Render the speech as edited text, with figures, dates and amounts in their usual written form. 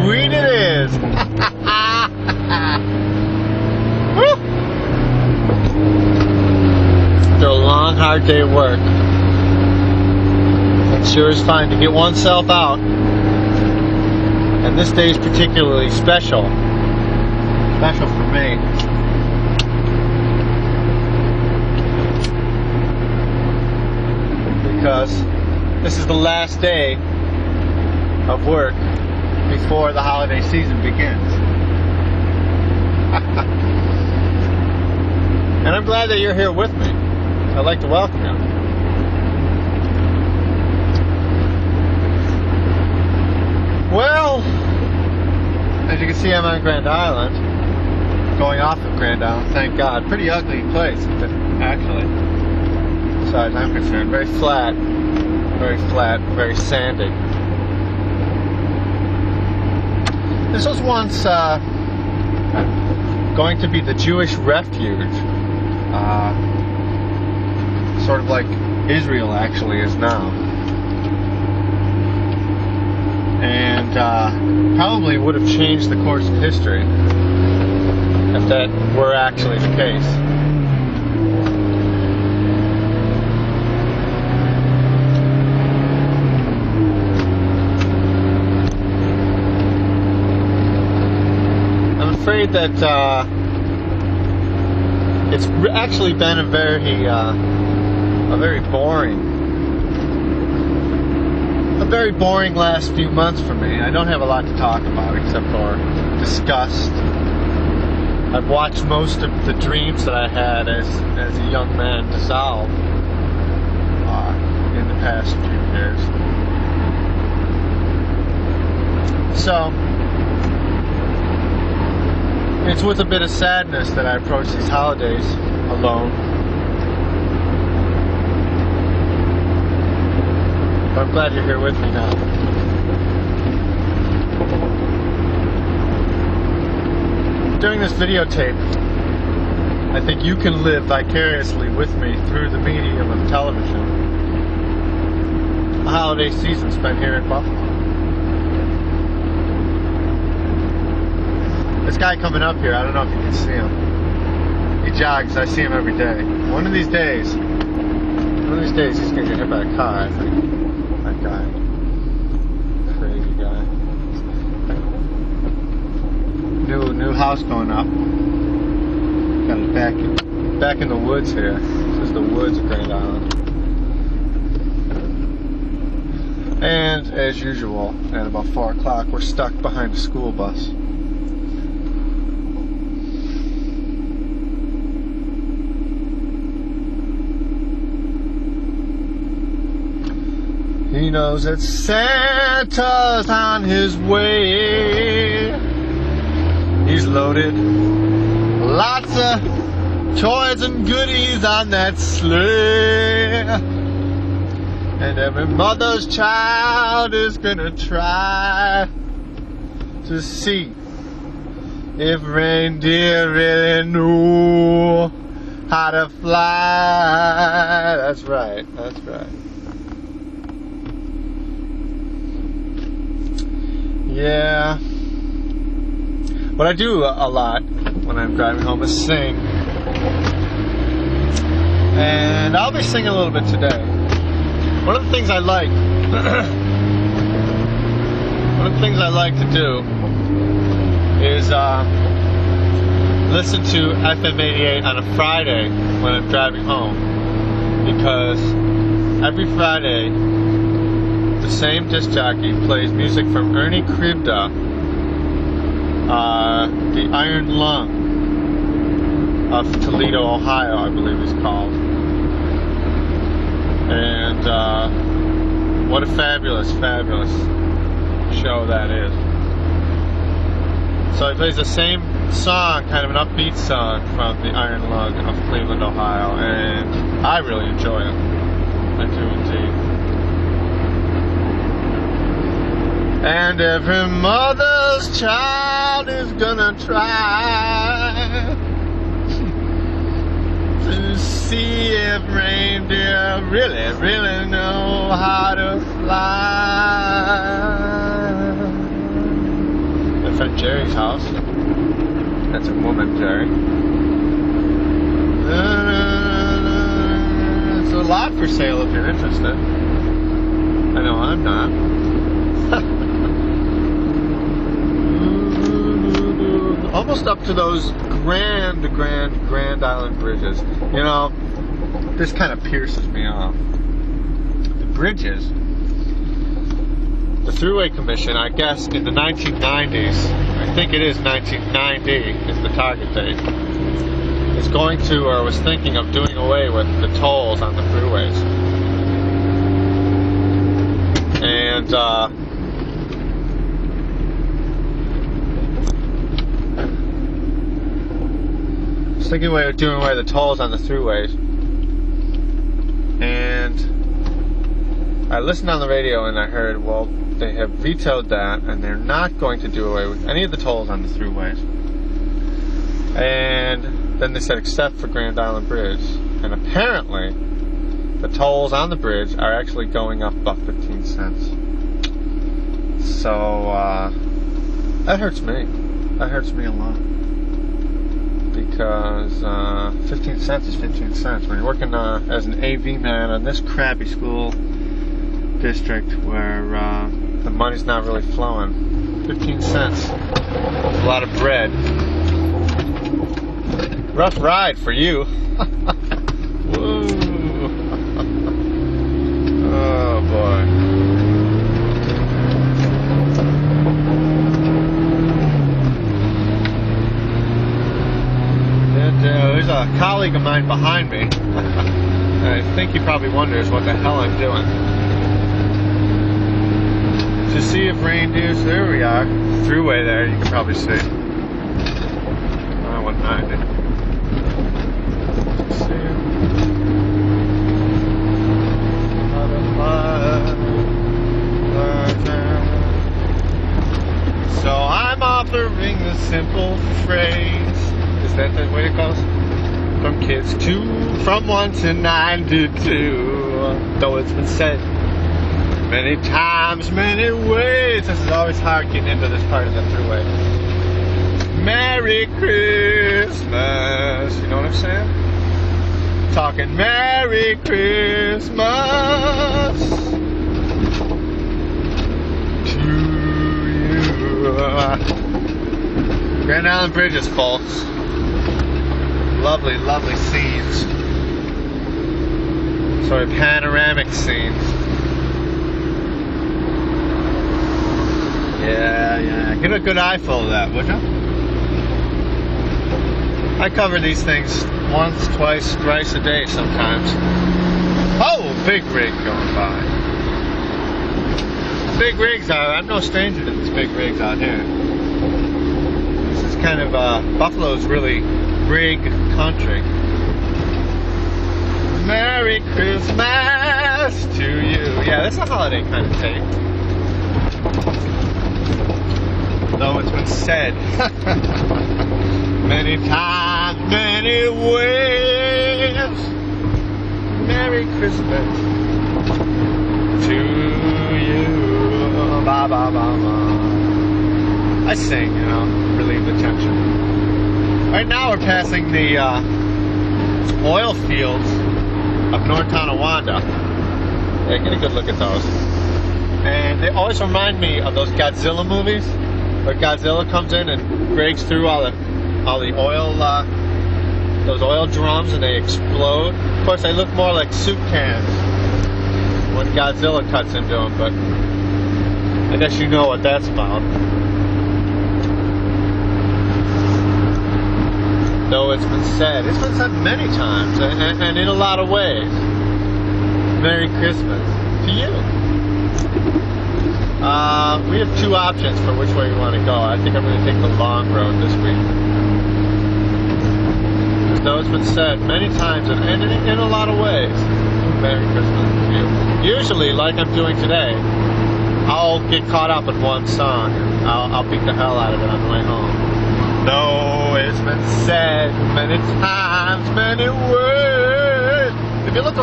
sweet it is. Woo! After a long, hard day of work, it sure is fine to get oneself out. And this day is particularly special. Special for me. Because this is the last day of work before the holiday season begins. And I'm glad that you're here with me. I'd like to welcome you. Well, as you can see, I'm on Grand Island. Going off of Grand Island, thank God. Pretty ugly place, actually. As far as I'm concerned. Very flat, very sandy. This was once going to be the Jewish refuge. Sort of like Israel actually is now. And probably would have changed the course of history if that were actually the case. I'm afraid that it's actually been a very boring last few months for me. I don't have a lot to talk about except for disgust. I've watched most of the dreams that I had as a young man dissolve in the past few years. So it's with a bit of sadness that I approach these holidays alone. But I'm glad you're here with me now. During this videotape, I think you can live vicariously with me through the medium of television. A holiday season spent here in Buffalo. This guy coming up here, I don't know if you can see him. He jogs, I see him every day. One of these days, he's gonna get hit by a car, I think. That guy. Crazy guy. New house going up. Got it back in the woods here. This is the woods of Grand Island. And as usual, at about 4 o'clock, we're stuck behind a school bus. He knows that Santa's on his way. He's loaded lots of toys and goodies on that sleigh. And every mother's child is gonna try to see if reindeer really knew how to fly. That's right, that's right. Yeah. What I do a lot when I'm driving home is sing. And I'll be singing a little bit today. One of the things I like to do is listen to FM 88 on a Friday when I'm driving home. Because every Friday the same disc jockey plays music from Ernie Kribda, the Iron Lung of Toledo, Ohio, I believe he's called. And what a fabulous show that is. So he plays the same song, kind of an upbeat song from the Iron Lung of Cleveland, Ohio, and I really enjoy it. I do indeed. And every mother's child is gonna try to see if reindeer really know how to fly. at Jerry's house. That's a woman, Jerry. There's a lot for sale if you're interested. I know I'm not. Almost up to those Grand Island bridges. You know, this kind of pierces me off. The bridges. The Thruway Commission, I guess in the 1990s, I think it is 1990 is the target date, is going to, or was thinking of doing away with the tolls on the freeways. And was thinking of doing away with the tolls on the throughways. And I listened on the radio and I heard, well, they have vetoed that and they're not going to do away with any of the tolls on the throughways. And then they said except for Grand Island Bridge. And apparently the tolls on the bridge are actually going up about 15 cents. So that hurts me. That hurts me a lot. Because 15 cents is 15 cents. When you're working as an AV man on this crappy school district where the money's not really flowing, 15 cents is a lot of bread. Rough ride for you. Woo. Oh boy. There's a colleague of mine behind me. I think he probably wonders what the hell I'm doing. To see if reindeers, there we are. Throughway there, you can probably see. 190. So I'm offering the simple phrase. Is that the way it goes? From kids from 1 to 9 to 2. Though it's been said many times, many ways. This is always hard getting into this part of the throughway. Merry Christmas. You know what I'm saying? Talking Merry Christmas to you. Grand Island Bridges, folks. Lovely, lovely scenes. Sort of panoramic scenes. Yeah. Get a good eyeful of that, would you? I cover these things once, twice, thrice a day sometimes. Oh, big rig going by. Big rigs I'm no stranger to these big rigs out here. This is kind of, Buffalo's really rig country. Merry Christmas to you. Yeah, that's a holiday kind of tape. Though it's been said many times, many ways. Merry Christmas to you. Ba ba ba ba. I sing, you know, relieve the tension. Right now we're passing the oil fields of North Tonawanda. Yeah, get a good look at those. And they always remind me of those Godzilla movies, where Godzilla comes in and breaks through all the oil, those oil drums, and they explode. Of course, they look more like soup cans when Godzilla cuts into them, but I guess you know what that's about. Though it's been said many times, and in a lot of ways. Merry Christmas to you. We have two options for which way we want to go. I think I'm going to take the long road this week. Though it's been said many times, and in a lot of ways, Merry Christmas to you. Usually, like I'm doing today, I'll get caught up in one song, and I'll beat the hell out of it on the way home. No, it's been said many times, many words. If you look